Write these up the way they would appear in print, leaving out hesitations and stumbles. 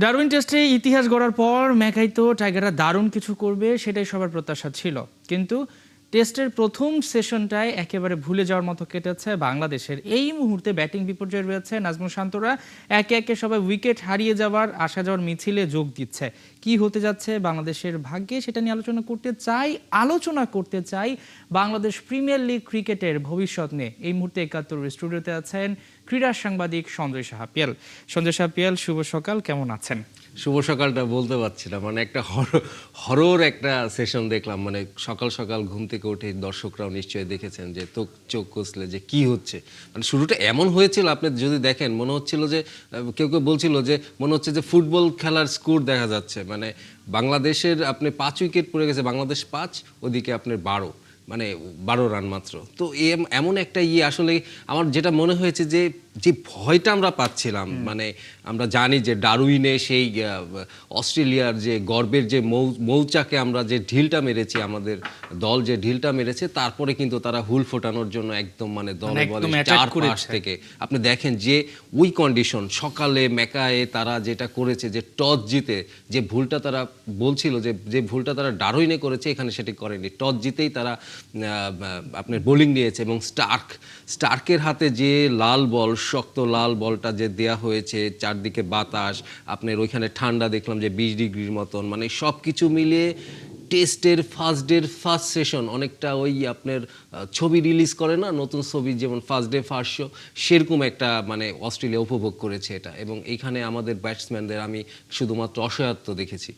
Darwin টেস্টে ইতিহাস গড়ার পর ম্যাকাই তো টাইগাররা দারুণ কিছু করবে সেটাই সবার প্রত্যাশা ছিল, কিন্তু টেস্টের প্রথম সেশনটায় একেবারে ভুলে যাওয়ার মতো কেটেছে বাংলাদেশের। এই মুহূর্তে ব্যাটিং বিপর্যয় রয়েছে, নাজমুল শান্তরা একে একে সবাই উইকেট হারিয়ে যাওয়ার আসা যাওয়ার মিছিলে যোগ দিচ্ছে। কি হতে যাচ্ছে বাংলাদেশের ভাগ্যে সেটা নিয়ে আলোচনা করতে চাই বাংলাদেশ প্রিমিয়ার লিগ ক্রিকেটের ভবিষ্যৎ নিয়ে। এই মুহূর্তে ৭১ স্টুডিওতে আছেন ক্রীড়া সাংবাদিক সঞ্জয় সাহা পিয়াল। সঞ্জয় সাহা পিয়াল, শুভ সকাল, কেমন আছেন? শুভ সকালটা বলতে পারছি না, মানে একটা হরর একটা সেশন দেখলাম। মানে সকাল সকাল ঘুম থেকে উঠে দর্শকরাও নিশ্চয়ই দেখেছেন যে চোখ কষলে যে কি হচ্ছে। মানে শুরুটা এমন হয়েছিল, আপনি যদি দেখেন মনে হচ্ছিল যে কেউ কেউ বলছিল যে মনে হচ্ছে যে ফুটবল খেলার স্কোর দেখা যাচ্ছে। মানে বাংলাদেশের আপনি 5 উইকেট পড়ে গেছে, বাংলাদেশ 5, ওদিকে আপনার 12, মানে 12 রান মাত্র। তো এমন একটা আসলে আমার যেটা মনে হয়েছে যে যে ভয়টা আমরা পাচ্ছিলাম, মানে আমরা জানি যে ডারউইনে সেই অস্ট্রেলিয়ার যে গর্বের যে মৌচাকে আমরা যে ঢিলটা মেরেছি, আমাদের দল যে ঢিলটা মেরেছে, তারপরে কিন্তু তারা হুল ফোটানোর জন্য একদম মানে দলে বলে 4-5 থেকে আপনি দেখেন যে ওই কন্ডিশন সকালে ম্যাকায়ে তারা যেটা করেছে, যে টস জিতে যে ভুলটা তারা বলছিল যে ভুলটা তারা ডারউইনে করেছে, এখানে সেটি করেনি। টস জিতেই তারা আপনার বোলিং নিয়েছে এবং স্টার্কের হাতে যে লাল বল, শক্ত লাল বলটা যে দেয়া হয়েছে, চারদিকে বাতাস, আপনার ওইখানে ঠান্ডা দেখলাম যে 20 ডিগ্রির মতন, মানে সব কিছু মিলিয়ে টেস্টের ফার্স্ট সেশন অনেকটা ওই আপনার ছবি রিলিজ করে না, নতুন ছবি যেমন ফার্স্ট ডে ফার্স্ট শো, সেরকম একটা মানে অস্ট্রেলিয়া উপভোগ করেছে এটা। এবং এইখানে আমাদের ব্যাটসম্যানদের আমি শুধুমাত্র অসহায়ত্ব দেখেছি।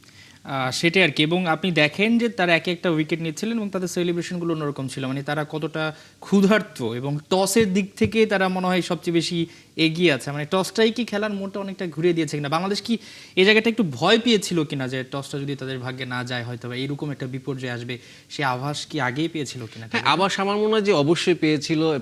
সেটাই আর কি। এবং আপনি দেখেন যে তারা এক একটা উইকেট নিচ্ছিলেন এবং তাদের সেলিব্রেশনগুলো অন্যরকম ছিল। মানে তারা কতটা ক্ষুধার্ত, এবং টসের দিক থেকে তারা মনে হয় সবচেয়ে বেশি এগিয়ে আছে। মানে টসটাই কি খেলার মোড়টা অনেকটা ঘুরিয়ে দিয়েছে কিনা, বাংলাদেশ কি এই জায়গাটা একটু ভয় পেয়েছিল কিনা যে টসটা যদি তাদের ভাগ্যে না যায় হয়তো বা এরকম একটা বিপর্যয় আসবে, সে আভাস কি আগেই পেয়েছিল কিনা? হ্যাঁ, আভাস আমার মনে হয় যে অবশ্যই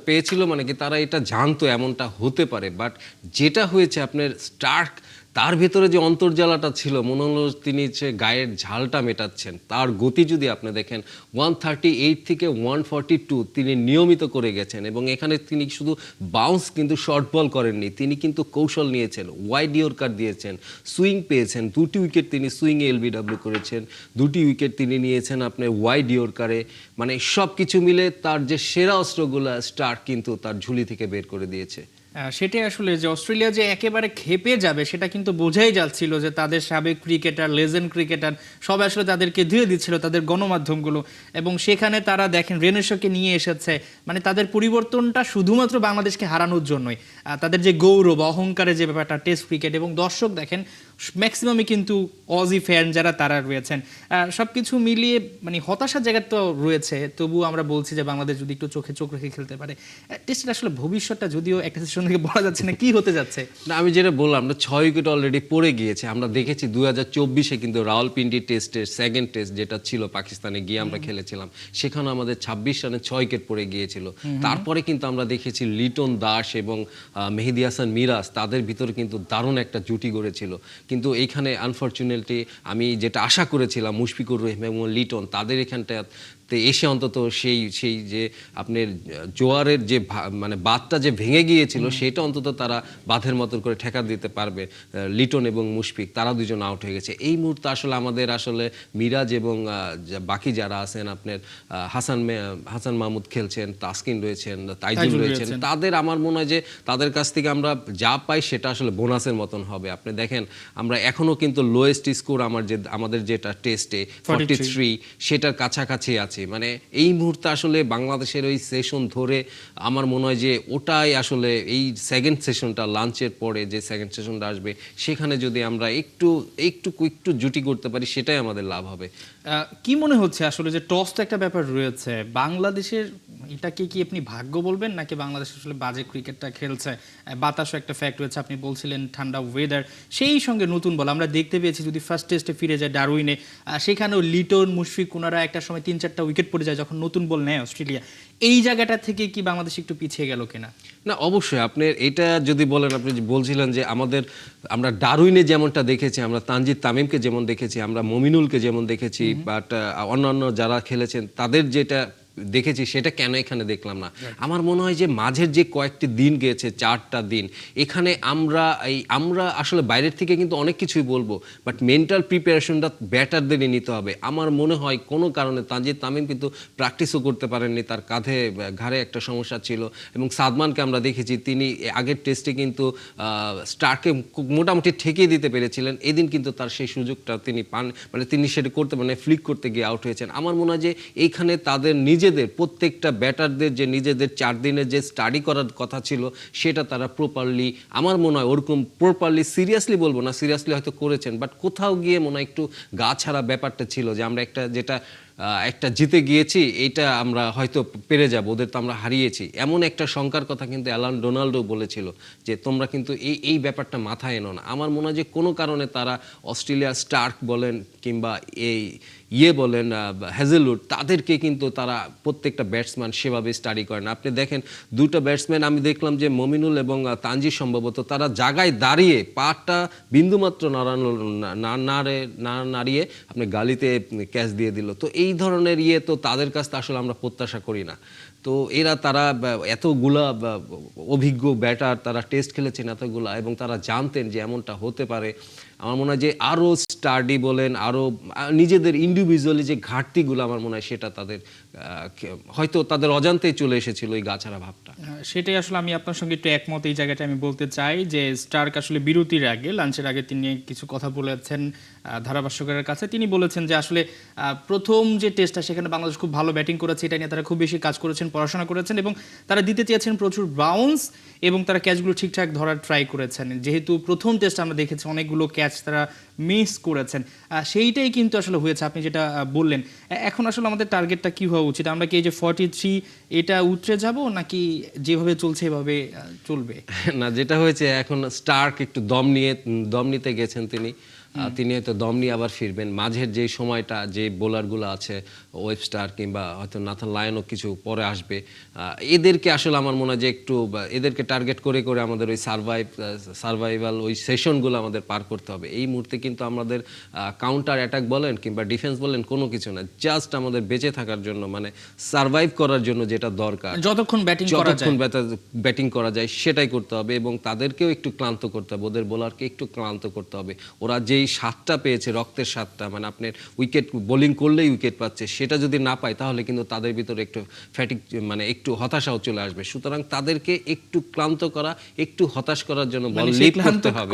পেয়েছিল, মানে কি তারা এটা জানতো এমনটা হতে পারে। বাট যেটা হয়েছে আপনার স্টার্ক, তার ভেতরে যে অন্তর্জালাটা ছিল, মনে হলো তিনি গায়ের ঝালটা মেটাচ্ছেন। তার গতি যদি আপনি দেখেন 138 থেকে 142 তিনি নিয়মিত করে গেছেন। এবং এখানে তিনি শুধু বাউন্স কিন্তু শর্ট বল করেননি, তিনি কিন্তু কৌশল নিয়েছেন, ওয়াইড ইয়র্কার দিয়েছেন, সুইং পেয়েছেন, 2টি উইকেট তিনি সুইংয়ে এলবিডব্লিউ করেছেন, 2টি উইকেট তিনি নিয়েছেন আপনার ওয়াইড ইয়র্কারে। মানে সব কিছু মিলে তার যে সেরা অস্ত্রগুলো স্টার্ক কিন্তু তার ঝুলি থেকে বের করে দিয়েছে। সেটাই আসলে, যে অস্ট্রেলিয়া যে একেবারে খেপে যাবে সেটা কিন্তু বোঝাই যাচ্ছিল, যে তাদের সাবেক ক্রিকেটার, লেজেন্ড ক্রিকেটার সব আসলে তাদেরকে ধুয়ে দিচ্ছিল তাদের গণমাধ্যমগুলো। এবং সেখানে তারা দেখেন রেনেশোকে নিয়ে এসেছে, মানে তাদের পরিবর্তনটা শুধুমাত্র বাংলাদেশকে হারানোর জন্যই। তাদের যে গৌরব, অহংকারের যে ব্যাপারটা টেস্ট ক্রিকেট, এবং দর্শক দেখেন ম্যাক্সিমামই কিন্তু অজি ফ্যান যারা তারা রয়েছেন, সবকিছু মিলিয়ে মানে হতাশার জায়গা তো রয়েছে। তবুও আমরা বলছি যে বাংলাদেশ যদি একটু চোখে চোখ রেখে খেলতে পারে, টেস্টের আসলে ভবিষ্যৎটা যদিও একটা সেশন থেকে বলা যাচ্ছে না কি হতে যাচ্ছে। না, আমি যেটা বললাম না, 6 উইকেট অলরেডি পড়ে গিয়েছে। আমরা দেখেছি 2024-এ কিন্তু রাওয়ালপিন্ডি টেস্টের সেকেন্ড টেস্ট যেটা ছিল পাকিস্তানে গিয়ে আমরা খেলেছিলাম, সেখানে আমাদের 26 রানে 6 উইকেট পড়ে গিয়েছিল। তারপরে কিন্তু আমরা দেখেছি লিটন দাস এবং মেহেদী হাসান মিরাজ, তাদের ভিতরে কিন্তু দারুণ একটা জুটি গড়েছিল। কিন্তু এইখানে আনফরচুনেটলি আমি যেটা আশা করেছিলাম, মুশফিকুর রহিম এবং লিটন তাদের এখানটা এসে অন্তত সেই যে আপনার জোয়ারের যে মানে বাঁধটা যে ভেঙে গিয়েছিল, সেটা অন্তত তারা বাঁধের মতন করে ঠেকা দিতে পারবে। লিটন এবং মুশফিক তারা দুজন আউট হয়ে গেছে। এই মুহূর্তে আসলে আমাদের আসলে মিরাজ এবং বাকি যারা আছেন আপনার হাসান মাহমুদ খেলছেন, তাসকিন রয়েছেন, তাইজুল রয়েছেন, তাদের আমার মনে হয় যে তাদের কাছ থেকে আমরা যা পাই সেটা আসলে বোনাসের মতন হবে। আপনি দেখেন আমরা এখনো কিন্তু লোয়েস্ট স্কোর আমাদের যেটা টেস্টে 43, সেটার কাছাকাছি আছে। মানে এই মুহূর্তে আসলে বাংলাদেশের ওই সেশন ধরে আমার মনে হয় যে ওটাই আসলে এই সেকেন্ড সেশনটা, লাঞ্চের পরে যে সেকেন্ড সেশনটা আসবে, সেখানে যদি আমরা একটু জুটি করতে পারি, সেটাই আমাদের লাভ হবে। কি মনে হচ্ছে আসলে, যে টস তো একটা ব্যাপার রয়েছে বাংলাদেশের, এটাকে কি আপনি ভাগ্য বলবেন নাকি বাংলাদেশ আসলে বাজে ক্রিকেটটা খেলছে? বাতাসও একটা ফ্যাক্ট রয়েছে, আপনি বলছিলেন ঠান্ডা ওয়েদার, সেই সঙ্গে নতুন বল আমরা দেখতে পেয়েছি। যদি ফার্স্ট টেস্টে ফিরে যায় ডারউইনে, সেখানেও লিটন, মুশফিক, ওনারা একটা সময় 3-4টা উইকেট পড়ে যায় যখন নতুন বল নেয় অস্ট্রেলিয়া। এই জায়গাটা থেকে কি বাংলাদেশ একটু পিছিয়ে গেল কিনা? না, অবশ্যই। আপনি এটা যদি বলেন, আপনি বলছিলেন যে আমরা ডারউইনে যেমনটা দেখেছি, আমরা তানজিদ তামিমকে যেমন দেখেছি, আমরা মমিনুলকে যেমন দেখেছি, বাট অন্যান্য যারা খেলেছেন তাদের যেটা দেখেছি সেটা কেন এখানে দেখলাম না? আমার মনে হয় যে মাঝের যে কয়েকটি দিন গিয়েছে, 4টা দিন, এখানে আমরা আসলে বাইরের থেকে কিন্তু অনেক কিছুই বলবো, বাট মেন্টাল প্রিপারেশনটা ব্যাটারদেরই নিতে হবে। আমার মনে হয় কোনো কারণে তানজিদ তামিম কিন্তু প্র্যাকটিসও করতে পারেননি, তার কাঁধে ঘাড়ে একটা সমস্যা ছিল। এবং সাদমানকে আমরা দেখেছি তিনি আগের টেস্টে কিন্তু স্টারকে মোটামুটি ঠেকিয়ে দিতে পেরেছিলেন, এদিন কিন্তু তার সেই সুযোগটা তিনি পান, মানে তিনি সেটা করতে মানে ফ্লিক করতে গিয়ে আউট হয়েছেন। আমার মনে হয় যে এইখানে তাদের নিজেদের প্রত্যেকটা ব্যাটারদের যে নিজেদের 4 দিনের যে স্টাডি করার কথা ছিল সেটা তারা প্রপারলি, আমার মনে হয় ওরকম প্রপারলি, সিরিয়াসলি বলবো না, সিরিয়াসলি হয়তো করেছেন, বাট কোথাও গিয়ে মনে হয় একটু গা ছাড়া ব্যাপারটা ছিল যে আমরা একটা জিতে গিয়েছি, এইটা আমরা হয়তো পেরে যাব, ওদের তো আমরা হারিয়েছি, এমন একটা শঙ্কার কথা কিন্তু অ্যালান ডোনাল্ডো বলেছিল যে তোমরা কিন্তু এই ব্যাপারটা মাথায় এনো না। আমার মনে হয় যে কোনো কারণে তারা অস্ট্রেলিয়ার স্টার্ক বলেন কিংবা বলেন হ্যাজেলউড, তাদেরকে কিন্তু তারা প্রত্যেকটা ব্যাটসম্যান সেভাবে স্টাডি করে না। আপনি দেখেন দুটো ব্যাটসম্যান আমি দেখলাম যে মমিনুল এবং তানজিদ সম্ভবত তারা জায়গায় দাঁড়িয়ে পাটা বিন্দুমাত্র নাড়িয়ে আপনি গালিতে ক্যাচ দিয়ে দিল। তো এই ধরনের তো তাদের কাছ থেকে আসলে আমরা প্রত্যাশা করি না। তো তারা এতগুলা অভিজ্ঞ ব্যাটার, তারা টেস্ট খেলেছেন এতগুলা, এবং তারা জানতেন যে এমনটা হতে পারে। আমার মনে হয় যে আরও স্টাডি বলেন, আরও নিজেদের ইন্ডিভিজুয়ালি যে ঘাটতিগুলো, আমার মনে হয় সেটা তাদের হয়তো তাদের অজান্তেই চলে এসেছিল এই গাছাড়া ভাবটা। সেটাই আসলে আমি আপনার সঙ্গে একটু একমত এই জায়গাটা আমি বলতে চাই যে স্টার্ক আসলে বিরতির আগে, লাঞ্চের আগে তিনি কিছু কথা বলেছেন ধারাভাষ্যকারের কাছে। তিনি বলেছেন যে আসলে প্রথম যে টেস্টটা সেখানে বাংলাদেশ খুব ভালো ব্যাটিং করেছে, এটা নিয়ে তারা খুব বেশি কাজ করেছেন, পড়াশোনা করেছেন, এবং তারা দিতে চেয়েছেন প্রচুর বাউন্স, এবং তারা ক্যাচগুলো ঠিকঠাক ধরার ট্রাই করেছেন। যেহেতু প্রথম টেস্ট আমরা দেখেছি অনেকগুলো ক্যাচ তারা মিস করেছেন, সেইটাই কিন্তু আসলে হয়েছে আপনি যেটা বললেন। এখন আসলে আমাদের টার্গেটটা কি হওয়া উচিত? আমরা কি এই যে 43 এটা উতরে যাব, নাকি যেভাবে চলছে এভাবে চলবে? না, যেটা হয়েছে এখন স্টার্ক একটু দম নিতে গেছেন তিনি হয়তো দম নিয়ে আবার ফিরবেন। মাঝের যে সময়টা যে বোলারগুলো আছে, ওয়েবস্টার কিংবা হয়তো নাথান লায়নও কিছু পরে আসবে, এদেরকে আসলে আমার মনে হয় যে একটু এদেরকে টার্গেট করে করে আমাদের ওই সার্ভাইভাল ওই সেশনগুলো আমাদের পার করতে হবে। এই মুহূর্তে কিন্তু আমাদের কাউন্টার অ্যাটাক বলেন কিংবা ডিফেন্স বলেন কোনো কিছু না, জাস্ট আমাদের বেঁচে থাকার জন্য, মানে সার্ভাইভ করার জন্য যেটা দরকার, যতক্ষণ ব্যাটিং করা যায় সেটাই করতে হবে, এবং তাদেরকেও একটু ক্লান্ত করতে হবে, ওদের বোলারকে একটু ক্লান্ত করতে হবে। ওরা যেই স্বাদটা পেয়েছে, রক্তের স্বাদটা, মানে আপনার উইকেট বোলিং করলেই উইকেট পাচ্ছে, সেটা যদি না পায় তাহলে কিন্তু তাদের ভিতরে একটু ফ্যাটিক, মানে একটু হতাশাও চলে আসবে। সুতরাং তাদেরকে একটু ক্লান্ত করা, একটু হতাশ করার জন্য বল লিপ করতে হবে,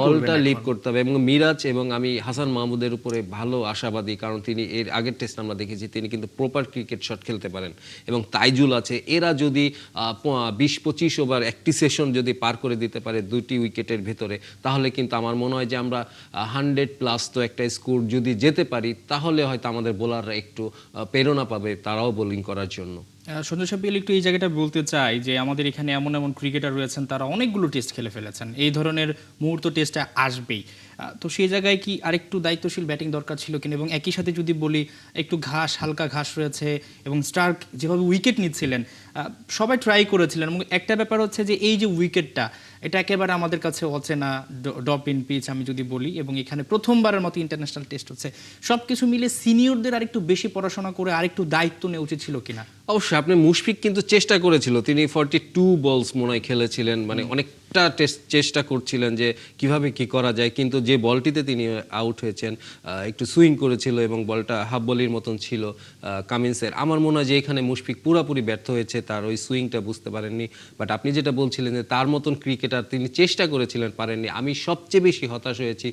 বলটা লিপ করতে হবে। এবং মিরাজ এবং আমি হাসান মাহমুদের উপরে ভালো আশাবাদী, কারণ তিনি এর আগের টেস্ট আমরা দেখেছি তিনি কিন্তু প্রপার ক্রিকেট শট খেলতে পারেন, এবং তাইজুল আছে, এরা যদি 20-25 ওভার একটি সেশন যদি পার করে দিতে পারে 2টি উইকেটের ভেতরে, তাহলে কিন্তু আমার মনে হয় যে আমরা 100+ তো একটা স্কোর যদি যেতে পারি, তাহলে হয়তো আমাদের বোলাররা একটু প্রেরণা পাবে তারাও বোলিং করার জন্য। সঞ্জয় সাব্বির একটু এই জায়গাটা বলতে চাই যে আমাদের এখানে এমন এমন ক্রিকেটার রয়েছেন তারা অনেকগুলো টেস্ট খেলে ফেলেছেন, এই ধরনের মুহূর্ত টেস্টে আসবেই। তো সেই জায়গায় কি আরেকটু দায়িত্বশীল ব্যাটিং দরকার ছিল কিনা? এবং একই সাথে যদি বলি একটু হালকা ঘাস রয়েছে, এবং স্টার্ক যেভাবে উইকেট নিচ্ছিলেন সবাই ট্রাই করেছিলেন, এবং একটা ব্যাপার হচ্ছে যে এই যে উইকেটটা, এটা একেবারে আমাদের কাছে অচেনা ড্রপ ইন পিচ আমি যদি বলি, এবং এখানে প্রথমবারের মতো ইন্টারন্যাশনাল টেস্ট হচ্ছে, সব কিছু মিলে সিনিয়রদের আরেকটু বেশি পড়াশোনা করে আরেকটু দায়িত্ব নেওয়া উচিত ছিল কিনা? অবশ্যই আপনি মুশফিক কিন্তু চেষ্টা করেছিল, তিনি 42 বলস মনে হয় খেলেছিলেন, মানে অনেকটা চেষ্টা করছিলেন যে কিভাবে কি করা যায়, কিন্তু যে বলটিতে তিনি আউট হয়েছেন একটু সুইং করেছিল এবং বলটা হাফ বলির মতন ছিল কামিন্সের। আমার মনে হয় যে এখানে মুশফিক পুরোপুরি ব্যর্থ হয়েছে, তার ওই সুইংটা বুঝতে পারেননি। বাট আপনি যেটা বলছিলেন যে তার মতন ক্রিকেটার তিনি চেষ্টা করেছিলেন, পারেননি। আমি সবচেয়ে বেশি হতাশ হয়েছি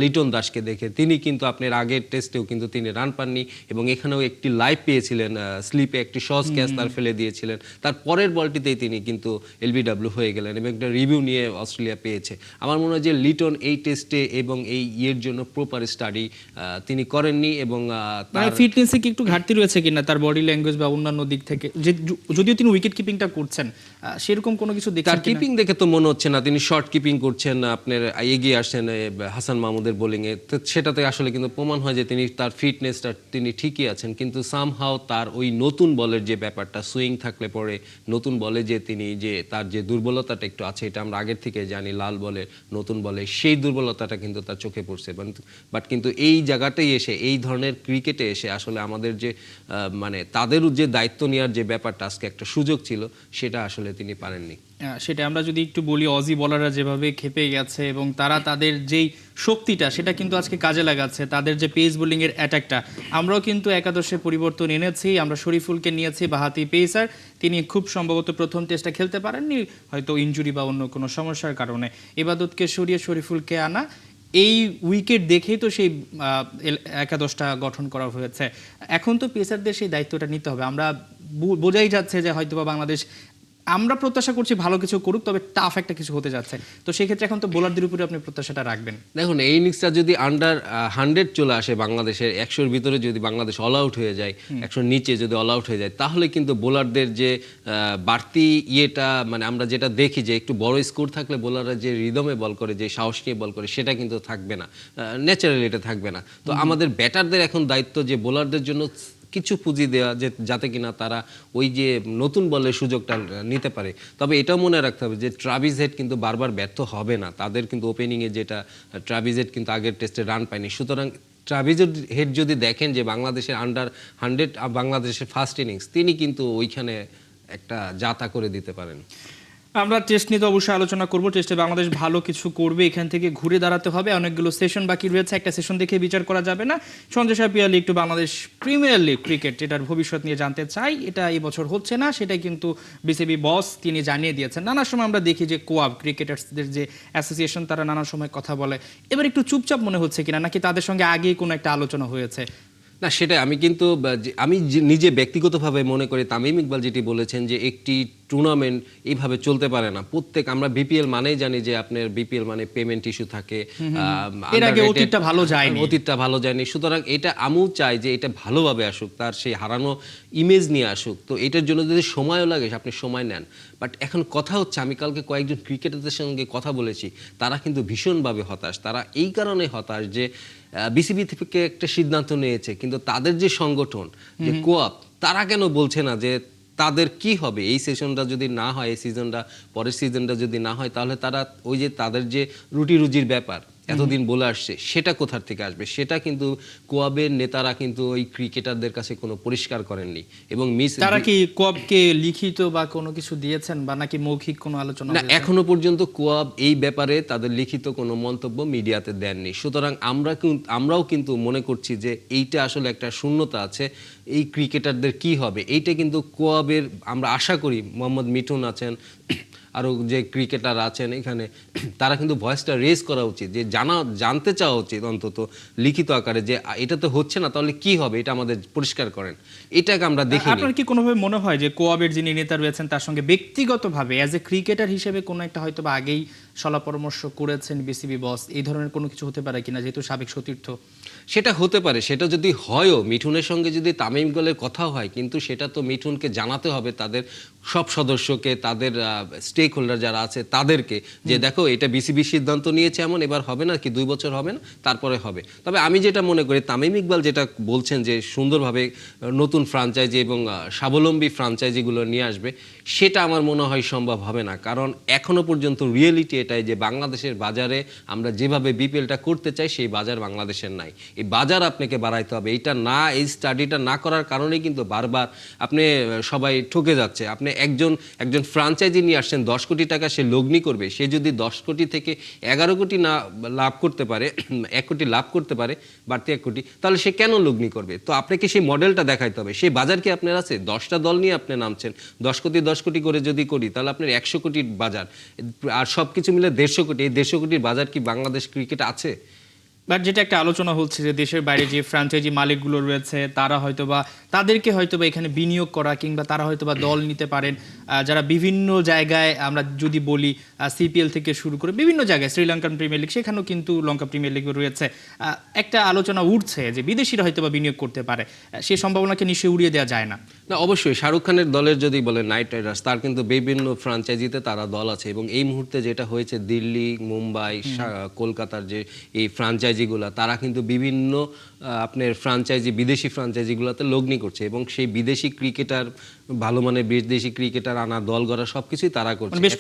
লিটন দাসকে দেখে, তিনি কিন্তু আপনার আগের টেস্টেও কিন্তু তিনি রান পাননি, এবং এখানেও একটি লাইভ পেয়েছিলেন, স্লিপে একটি ক্যাচ তার ফেলে দিয়েছিলেন, তার পরের বলটিতেই তিনি কিন্তু এলবিডব্লিউ হয়ে গেলেন, এবং একটা রিভিউ নিয়ে অস্ট্রেলিয়া পেয়েছে। আমার মনে হয় যে লিটন এই টেস্টে এবং এই জন্য প্রপার স্টাডি তিনি করেননি, এবং ফিটনেসে কি একটু ঘাটতি রয়েছে কিনা তার বডি ল্যাঙ্গুয়েজ বা অন্যান্য দিক থেকে? যদি যদিও তিনি উইকেট কিপিংটা করছেন, সেরকম কোনো কিছু তার দেখছেন কিনা? কিপিং দেখে তো মনে হচ্ছে না তিনি শর্ট কিপিং করছেন, আপনার এগিয়ে আসছেন হাসান মাহমুদের বোলিংয়ে, তো সেটাতে আসলে কিন্তু প্রমাণ হয় যে তিনি তার ফিটনেসটা তিনি ঠিকই আছেন, কিন্তু সামহাও তার ওই নতুন বলের যে ব্যাপারটা, সুইং থাকলে পরে নতুন বলে যে তিনি যে তার যে দুর্বলতাটা একটু আছে, এটা আমরা আগের থেকে জানি, লাল বলে নতুন বলে সেই দুর্বলতাটা কিন্তু তার চোখে পড়ছে। বাট কিন্তু এই জায়গাটাই এসে, এই ধরনের ক্রিকেটে এসে আসলে আমাদের যে মানে তাদের যে দায়িত্ব নেওয়ার যে ব্যাপারটা, আজকে একটা সুযোগ ছিল, সেটা আসলে তিনি পারেননি। সেটা আমরা যদি একটু বলি, অজি বলাররা যেভাবে খেপে গেছে এবং তারা তাদের যেই শক্তিটা সেটা কিন্তু আজকে কাজে লাগাচ্ছে, তাদের যে পেস বোলিং এর অ্যাটাকটা, আমরাও কিন্তু একাদশে পরিবর্তন এনেছি। আমরা শরীফুলকে নিয়েছি, বাহাতি পেসার, তিনি খুব সম্ভবত প্রথম টেস্টটা খেলতে পারেননি, হয়তো ইনজুরি বা অন্য কোনো সমস্যার কারণে। ইবাদতকে সরিয়ে শরীফুলকে আনা, এই উইকেট দেখেই তো সেই একাদশটা গঠন করা হয়েছে। এখন তো পেসারদের সেই দায়িত্বটা নিতে হবে। আমরা বোঝাই যাচ্ছে যে হয়তো বা বাংলাদেশ, আমরা প্রত্যাশা করছি ভালো কিছু করুক, তবে টাফ একটা কিছু হতে যাচ্ছে। তো সেই ক্ষেত্রে এখন তো বোলারদের উপরে আপনি প্রত্যাশাটা রাখবেন। দেখুন, এই ইনিংসটা যদি আন্ডার 100 চলে আসে, বাংলাদেশের 100-র ভিতরে যদি বাংলাদেশ অল আউট হয়ে যায়, 100-র নিচে যদি অল আউট হয়ে যায়, তাহলে কিন্তু বোলারদের যে বাড়তি ইয়েটা, মানে আমরা যেটা দেখি যে একটু বড় স্কোর থাকলে বোলাররা যে রিদমে বল করে, যে সাহস নিয়ে বল করে, সেটা কিন্তু থাকবে না, ন্যাচারালি এটা থাকবে না। তো আমাদের ব্যাটারদের এখন দায়িত্ব যে বোলারদের জন্য কিছু পুঁজি দেওয়া, যে যাতে কিনা তারা ওই যে নতুন বলের সুযোগটা নিতে পারে। তবে এটাও মনে রাখতে হবে যে ট্রাভিস হেড কিন্তু বারবার ব্যর্থ হবে না। তাদের কিন্তু ওপেনিংয়ে যেটা, ট্রাভিস হেড কিন্তু আগের টেস্টে রান পায়নি, সুতরাং ট্রাভিস হেড যদি দেখেন যে বাংলাদেশের আন্ডার 100 বাংলাদেশের ফার্স্ট ইনিংস, তিনি কিন্তু ওইখানে একটা জাতা করে দিতে পারেন। আমরা টেস্ট নিয়ে তো অবশ্যই আলোচনা করব। টেস্টে বাংলাদেশ ভালো কিছু করবে, এখান থেকে ঘুরে দাঁড়াতে হবে। অনেকগুলো সেশন বাকি রয়েছে, একটা সেশন দেখে বিচার করা যাবে না। সঞ্জয় সাপিয়ালি একটু বাংলাদেশ প্রিমিয়ার লিগ ক্রিকেট, এটার ভবিষ্যৎ নিয়ে জানতে চাই। এটা এই বছর হচ্ছে না, সেটাই কিন্তু বিসিবি বস তিনি জানিয়ে দিয়েছেন। নানা সময় আমরা দেখি যে কোয়াব, ক্রিকেটার্সদের যে অ্যাসোসিয়েশন, তারা নানা সময় কথা বলে। এবার একটু চুপচাপ মনে হচ্ছে কিনা, নাকি তাদের সঙ্গে আগেই কোনো একটা আলোচনা হয়েছে? না, সেটা আমি কিন্তু আমি নিজে ব্যক্তিগতভাবে মনে করি তামিম ইকবাল যেটি বলেছেন যে একটি টুর্নামেন্ট এইভাবে চলতে পারে না। প্রত্যেক আমরা বিপিএল মানেই জানি যে আপনার বিপিএল মানে পেমেন্ট ইস্যু থাকে, এর আগে অতীতটা ভালো যায়নি, অতীতটা ভালো যায়নি। সুতরাং এটা আমিও চাই যে এটা ভালোভাবে আসুক, তার সেই হারানো ইমেজ নিয়ে আসুক। তো এটার জন্য যদি সময়ও লাগে, আপনি সময় নেন। বাট এখন কথা হচ্ছে, আমি কালকে কয়েকজন ক্রিকেটারদের সঙ্গে কথা বলেছি, তারা কিন্তু ভীষণভাবে হতাশ। তারা এই কারণে হতাশ যে বিসিবি থেকে একটা সিদ্ধান্ত নিয়েছে, কিন্তু তাদের যে সংগঠন, যে কোয়াপ, তারা কেন বলছে না যে তাদের কি হবে এই সেশনটা যদি না হয়, এই সিজনটা, পরের সিজনটা যদি না হয়, তাহলে তারা ওই যে তাদের যে রুটি রুজির ব্যাপার এতদিন বলে আসছে, সেটা কোথার থেকে আসবে? সেটা কিন্তু কোয়াবের নেতারা কিন্তু ওই ক্রিকেটারদের কাছে কোনো পরিষ্কার করেননি। এবং তারা কি কোয়াবকে লিখিত বা কোনো কিছু দিয়েছেন, বা নাকি মৌখিক কোনো আলোচনা? না, এখনো পর্যন্ত কোয়াব এই ব্যাপারে তাদের লিখিত কোনো মন্তব্য মিডিয়াতে দেননি। সুতরাং আমরাও কিন্তু মনে করছি যে এইটা আসলে একটা শূন্যতা আছে, এই ক্রিকেটারদের কি হবে এইটা কিন্তু কোয়াবের, আমরা আশা করি মোহাম্মদ মিঠুন আছেন, আরও যে ক্রিকেটার আছেন এখানে, তারা কিন্তু ভয়েসটা রেজ করা উচিত, যে জানতে চাওয়া উচিত অন্তত লিখিত আকারে যে এটা তো হচ্ছে না, তাহলে কি হবে এটা আমাদের পরিষ্কার করেন। এটাকে আমরা দেখি। আপনার কি কোনোভাবে মনে হয় যে কোয়াবের যিনি নেতা রয়েছেন তার সঙ্গে ব্যক্তিগতভাবে অ্যাজ এ ক্রিকেটার হিসেবে কোনো একটা হয়তো বা আগেই সলা পরামর্শ করেছেন বিসিবি বস, এই ধরনের কোনো কিছু হতে পারে কিনা, যেহেতু সাবেক সতীর্থ? সেটা হতে পারে। সেটা যদি হয়ও, মিঠুনের সঙ্গে যদি তামিম ইকবালের কথা হয়, কিন্তু সেটা তো মিঠুনকে জানাতে হবে, তাদের সব সদস্যকে, তাদের স্টেক হোল্ডার যারা আছে তাদেরকে, যে দেখো এটা বিসিবি সিদ্ধান্ত নিয়েছে এমন, এবার হবে না কি 2 বছর হবে না, তারপরে হবে। তবে আমি যেটা মনে করি, তামিম ইকবাল যেটা বলছেন যে সুন্দরভাবে নতুন ফ্রাঞ্চাইজি এবং স্বাবলম্বী ফ্রাঞ্চাইজিগুলো নিয়ে আসবে, সেটা আমার মনে হয় সম্ভব হবে না। কারণ এখনো পর্যন্ত রিয়েলিটি এটাই যে বাংলাদেশের বাজারে আমরা যেভাবে বিপিএলটা করতে চাই, সেই বাজার বাংলাদেশের নাই। এই বাজার আপনাকে বাড়াইতে হবে। এইটা না, এই স্টাডিটা না করার কারণেই কিন্তু বারবার আপনি সবাই ঠকে যাচ্ছে। আপনি একজন ফ্রাঞ্চাইজি নিয়ে আসছেন, 10 কোটি টাকা সে লগ্নি করবে, সে যদি 10 কোটি থেকে 11 কোটি না লাভ করতে পারে, 1 কোটি লাভ করতে পারে, বাড়তি 1 কোটি, তাহলে সে কেন লগ্নি করবে? তো আপনাকে সেই মডেলটা দেখাইতে হবে। সেই বাজার কি আপনার আছে? 10টা দল নিয়ে আপনি নামছেন, 10 কোটি করে যদি করি, তাহলে আপনার 100 কোটির বাজার, আর সব কিছু মিলে 150 কোটি। এই 150 কোটির বাজার কি বাংলাদেশ ক্রিকেট আছে? বাট যেটা একটা আলোচনা হচ্ছে যে দেশের বাইরে যে ফ্র্যাঞ্চাইজি মালিকগুলো রয়েছে তারা হয়তোবা তাদেরকে হয়তোবা এখানে বিনিয়োগ করা কিংবা তারা হয়তোবা দল নিতে পারেন, যারা বিভিন্ন জায়গায় আমরা যদি বলি সিপিএল থেকে শুরু করে বিভিন্ন জায়গায় শ্রীলঙ্কান প্রিমিয়ার লিগ, সেখানেও কিন্তু লঙ্কা প্রিমিয়ার লিগ রয়েছে। একটা আলোচনা উঠছে যে বিদেশিরা হয়তোবা বিনিয়োগ করতে পারে, সেই সম্ভাবনাকে নিশ্চয়ই উড়িয়ে দেওয়া যায় না। না, অবশ্যই শাহরুখ খানের দলের যদি বলে নাইট রাইডার্স, তার কিন্তু বিভিন্ন ফ্রাঞ্চাইজিতে তারা দল আছে এবং এই মুহূর্তে যেটা হয়েছে দিল্লি, মুম্বাই, কলকাতার যে এই ফ্রাঞ্চাইজিগুলো, তারা কিন্তু বিভিন্ন আপনার ফ্রাঞ্চাইজি, বিদেশি ফ্রাঞ্চাইজিগুলোতে লগ্নি করছে এবং সেই বিদেশি ক্রিকেটার, ভালো মানের বিদেশি ক্রিকেটার আনা, দল গড়া সবকিছুই তারা করছে, বেশ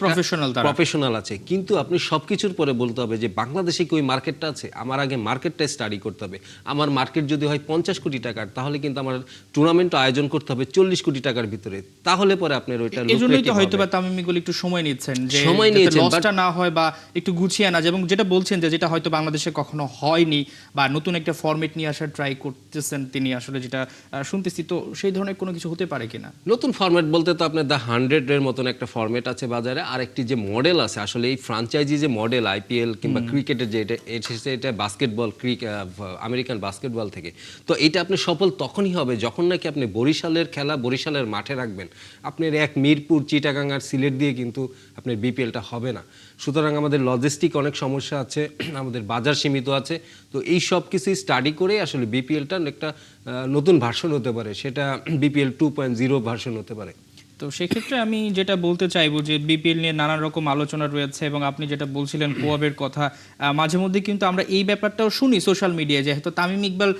প্রফেশনাল আছে। কিন্তু আপনি সবকিছুর পরে বলতে হবে যে বাংলাদেশে কি ওই মার্কেটটা আছে? আমার আগে মার্কেটটা স্টাডি করতে হবে। আমার মার্কেট যদি হয় 50 কোটি টাকার, তাহলে কিন্তু আমার টুর্নামেন্ট আয়োজন করতে হবে 40 কোটি টাকার ভিতরে, তাহলে পরে আপনার ওইটা এজন্যই তো হয়তো বা তামিম ইকবাল একটু সময় নিচ্ছেন যে লসটা না হয় বা একটু গুছিয়ে আনা যায়, এবং যেটা বলছেন যে যেটা হয়তো বাংলাদেশে কখনো হয়নি বা নতুন একটা ফরম্যাট নিয়ে আসার ট্রাই করতেছেন তিনি, আসলে যেটা শুনতেছি, তো সেই ধরনের কোনো কিছু হতে পারে কিনা? নতুন ফরম্যাট বলতে তো আপনার দ্য 100 এর মতন একটা ফরম্যাট আছে বাজারে, আর একটি যে মডেল আছে আসলে এই ফ্রাঞ্চাইজি যে মডেল আইপিএল কিংবা ক্রিকেটের যে এটা বাস্কেটবল, আমেরিকান বাস্কেটবল থেকে। তো এটা আপনি সফল তখনই হবে যখন নাকি আপনি বরিশালের খেলা বরিশালের মাঠে রাখবেন। আপনার এক মিরপুর, চিটাগাং আর সিলেট দিয়ে কিন্তু আপনার বিপিএলটা হবে না। সুতরাং আমাদের লজিস্টিক অনেক সমস্যা আছে, আমাদের বাজার সীমিত আছে। তো এই সব কিছুই স্টাডি করে আসলে বিপিএলটা একটা নতুন ভার্সন হতে পারে, সেটা বিপিএল 2.0 ভার্সন হতে পারে। তো সেক্ষেত্রে আমি যেটা বলতে চাইবো যে বিপিএল নিয়ে নানান রকম আলোচনা রয়েছে এবং আপনি যেটা বলছিলেন কোয়াবের কথা, মাঝে মধ্যে কিন্তু আমরা এই ব্যাপারটাও শুনি সোশ্যাল মিডিয়ায়, যেহেতু তামিম ইকবাল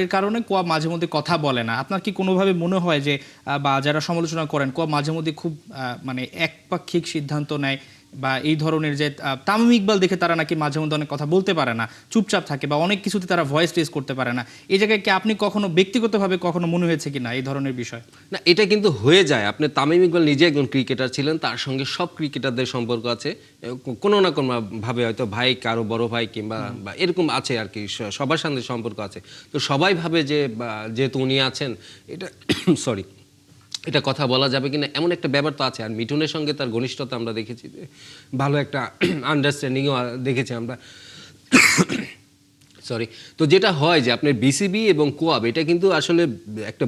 এর কারণে কোয়াব মাঝে মধ্যে কথা বলে না। আপনার কি কোনোভাবে মনে হয় যে বা যারা সমালোচনা করেন কোয়াব মাঝে মধ্যে খুব মানে একপাক্ষিক সিদ্ধান্ত নেয়, বা এই ধরনের যে তামিম ইকবাল দেখে তারা নাকি মাঝে মধ্যে অনেক কথা বলতে পারে না, চুপচাপ থাকে, বা অনেক কিছুতে তারা ভয়েস রেজ করতে পারে না, এই জায়গায় কি আপনি কখনো ব্যক্তিগতভাবে কখনো মনে হয়েছে কিনা এই ধরনের বিষয়? না, এটা কিন্তু হয়ে যায়। আপনি তামিম ইকবাল নিজে একজন ক্রিকেটার ছিলেন, তার সঙ্গে সব ক্রিকেটারদের সম্পর্ক আছে কোনো না কোনো ভাবে, হয়তো ভাই, কারো বড় ভাই কিংবা বা এরকম আছে আর কি, সবার সঙ্গে সম্পর্ক আছে। তো সবাই ভাবে যে যেহেতু উনি আছেন, এটা সরি, এটা কথা বলা যাবে কিনা এমন একটা ব্যাপার তো আছে। আর মিঠুনের সঙ্গে তার ঘনিষ্ঠতা আমরা দেখেছি, ভালো একটা আন্ডারস্ট্যান্ডিংও দেখেছি আমরা। সরি। তো যেটা হয় যে আপনার বিসিবি এবং কোয়াব, এটা কিন্তু আসলে একটা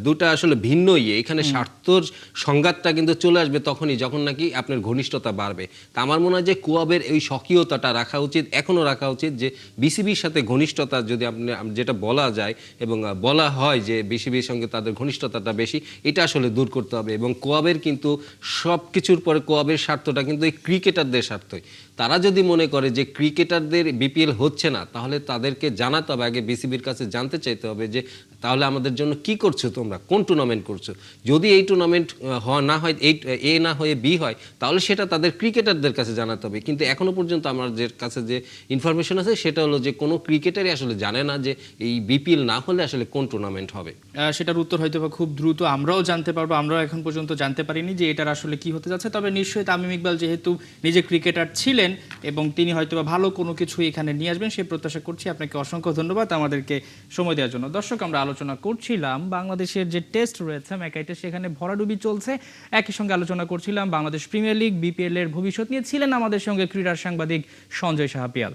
দুটা আসলে ভিন্ন ইয়ে। এখানে স্বার্থর সংঘাতটা কিন্তু চলে আসবে তখনই যখন নাকি আপনার ঘনিষ্ঠতা বাড়বে। তা আমার মনে হয় যে কোয়াবের এই স্বকীয়তাটা রাখা উচিত, এখনও রাখা উচিত, যে বিসিবির সাথে ঘনিষ্ঠতা যদি আপনি যেটা বলা যায় এবং বলা হয় যে বিসিবির সঙ্গে তাদের ঘনিষ্ঠতাটা বেশি, এটা আসলে দূর করতে হবে। এবং কোয়াবের কিন্তু সব কিছুর পরে কোয়াবের স্বার্থটা কিন্তু এই ক্রিকেটারদের স্বার্থই। তারা যদি মনে করে যে ক্রিকেটারদের বিপিএল হচ্ছে না, তাহলে তাদেরকে জানাতে হবে, আগে বিসিবির কাছে জানতে চাইতে হবে যে তাহলে আমাদের জন্য কি করছো তোমরা, কোন টুর্নামেন্ট করছো। যদি এই টুর্নামেন্ট না হয়, এই এ না হয়ে বি হয়, তাহলে সেটা তাদের ক্রিকেটারদের কাছে জানাতে হবে। কিন্তু এখনো পর্যন্ত আমাদের কাছে যে ইনফরমেশন আছে সেটা হলো যে কোনো ক্রিকেটারই আসলে জানে না যে এই বিপিএল না হলে আসলে কোন টুর্নামেন্ট হবে। সেটার উত্তর হয়তো বা খুব দ্রুত আমরাও জানতে পারবো। আমরাও এখন পর্যন্ত জানতে পারিনি যে এটার আসলে কি হতে যাচ্ছে। তবে নিশ্চয়ই তামিম ইকবাল যেহেতু নিজে ক্রিকেটার ছিলেন এবং তিনি হয়তো বা ভালো কোনো কিছু এখানে নিয়ে আসবেন, সে প্রত্যাশা করছি। আপনাকে অসংখ্য ধন্যবাদ আমাদেরকে সময় দেওয়ার জন্য। দর্শক, আমরা আলোচনা করছিলাম বাংলাদেশের যে টেস্ট রয়েছে মেকাইটে, সেখানে ভরাডুবি চলছে। একই সঙ্গে আলোচনা করছিলাম বাংলাদেশ প্রিমিয়ার লিগ বিপিএল এর ভবিষ্যৎ নিয়ে। ছিলেন আমাদের সঙ্গে ক্রীড়া সাংবাদিক সঞ্জয় সাহাপিয়াল।